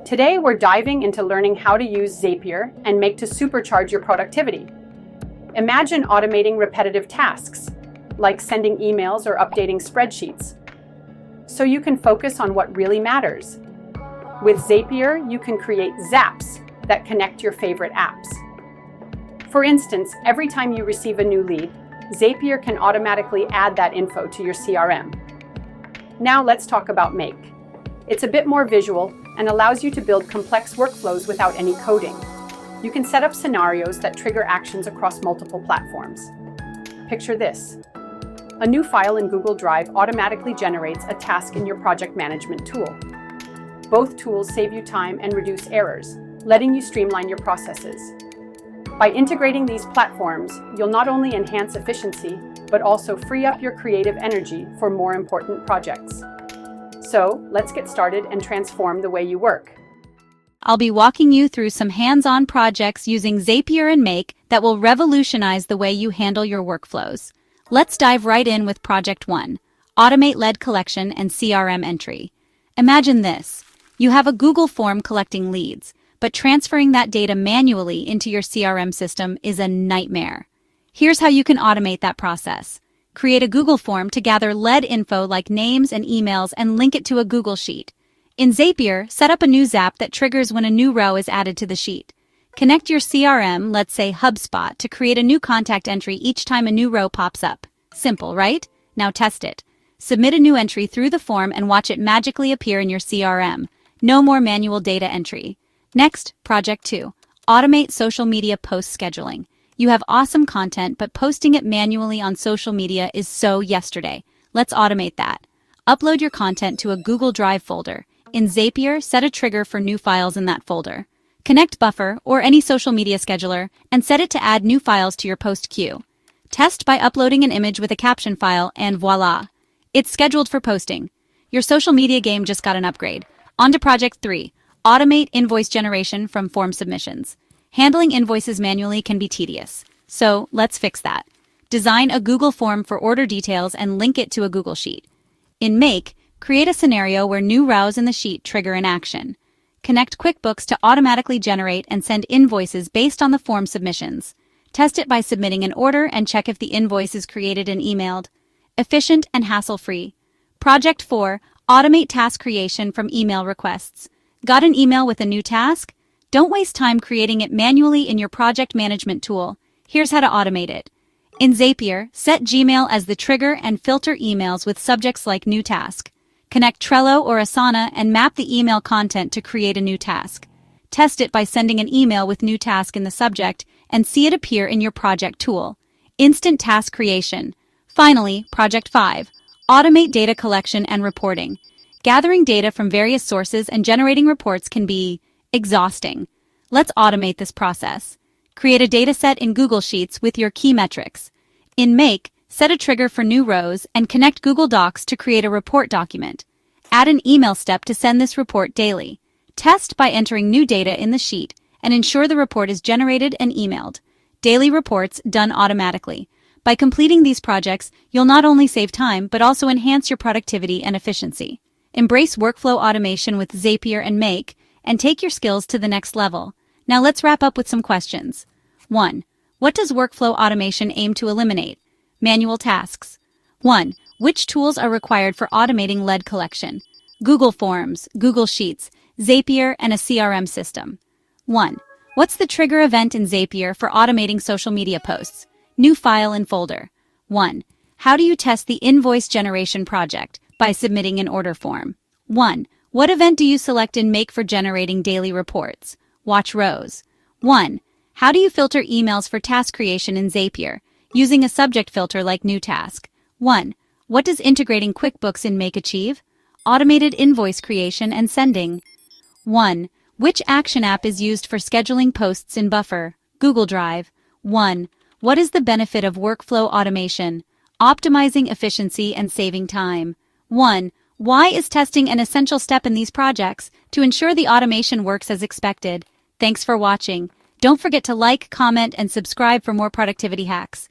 Today, we're diving into learning how to use Zapier and Make to supercharge your productivity. Imagine automating repetitive tasks, like sending emails or updating spreadsheets, so you can focus on what really matters. With Zapier, you can create zaps that connect your favorite apps. For instance, every time you receive a new lead, Zapier can automatically add that info to your CRM. Now let's talk about Make. It's a bit more visual and allows you to build complex workflows without any coding. You can set up scenarios that trigger actions across multiple platforms. Picture this. A new file in Google Drive automatically generates a task in your project management tool. Both tools save you time and reduce errors, letting you streamline your processes. By integrating these platforms, you'll not only enhance efficiency, but also free up your creative energy for more important projects. So, let's get started and transform the way you work. I'll be walking you through some hands-on projects using Zapier and Make that will revolutionize the way you handle your workflows. Let's dive right in with Project 1, Automate Lead Collection and CRM Entry. Imagine this. You have a Google form collecting leads, but transferring that data manually into your CRM system is a nightmare. Here's how you can automate that process. Create a Google form to gather lead info like names and emails and link it to a Google Sheet. In Zapier, set up a new Zap that triggers when a new row is added to the sheet. Connect your CRM, let's say HubSpot, to create a new contact entry each time a new row pops up. Simple, right? Now test it. Submit a new entry through the form and watch it magically appear in your CRM. No more manual data entry. Next, Project 2. Automate social media post scheduling. You have awesome content, but posting it manually on social media is so yesterday. Let's automate that. Upload your content to a Google Drive folder. In Zapier, set a trigger for new files in that folder. Connect Buffer or any social media scheduler and set it to add new files to your post queue. Test by uploading an image with a caption file and voila! It's scheduled for posting. Your social media game just got an upgrade. On to Project 3. Automate invoice generation from form submissions. Handling invoices manually can be tedious, so let's fix that. Design a Google form for order details and link it to a Google Sheet. In Make, create a scenario where new rows in the sheet trigger an action. Connect QuickBooks to automatically generate and send invoices based on the form submissions. Test it by submitting an order and check if the invoice is created and emailed. Efficient and hassle-free. Project 4. Automate task creation from email requests. Got an email with a new task? Don't waste time creating it manually in your project management tool. Here's how to automate it. In Zapier, set Gmail as the trigger and filter emails with subjects like new task. Connect Trello or Asana and map the email content to create a new task. Test it by sending an email with new task in the subject and see it appear in your project tool. Instant task creation. Finally, Project 5. Automate data collection and reporting. Gathering data from various sources and generating reports can be exhausting. Let's automate this process. Create a dataset in Google Sheets with your key metrics. In Make, set a trigger for new rows and connect Google Docs to create a report document. Add an email step to send this report daily. Test by entering new data in the sheet and ensure the report is generated and emailed. Daily reports done automatically. By completing these projects, you'll not only save time but also enhance your productivity and efficiency. Embrace workflow automation with Zapier and Make and take your skills to the next level. Now let's wrap up with some questions. 1. What does workflow automation aim to eliminate? Manual tasks. 1. Which tools are required for automating lead collection? Google Forms, Google Sheets, Zapier, and a CRM system. 1. What's the trigger event in Zapier for automating social media posts? New file and folder. 1. How do you test the invoice generation project? By submitting an order form. 1. What event do you select in Make for generating daily reports? Watch rows. 1. How do you filter emails for task creation in Zapier? Using a subject filter like new task. 1. What does integrating QuickBooks in Make achieve? Automated invoice creation and sending. 1. Which action app is used for scheduling posts in Buffer? Google Drive. 1. What is the benefit of workflow automation? Optimizing efficiency and saving time. 1. Why is testing an essential step in these projects? To ensure the automation works as expected. Thanks for watching. Don't forget to like, comment, and subscribe for more productivity hacks.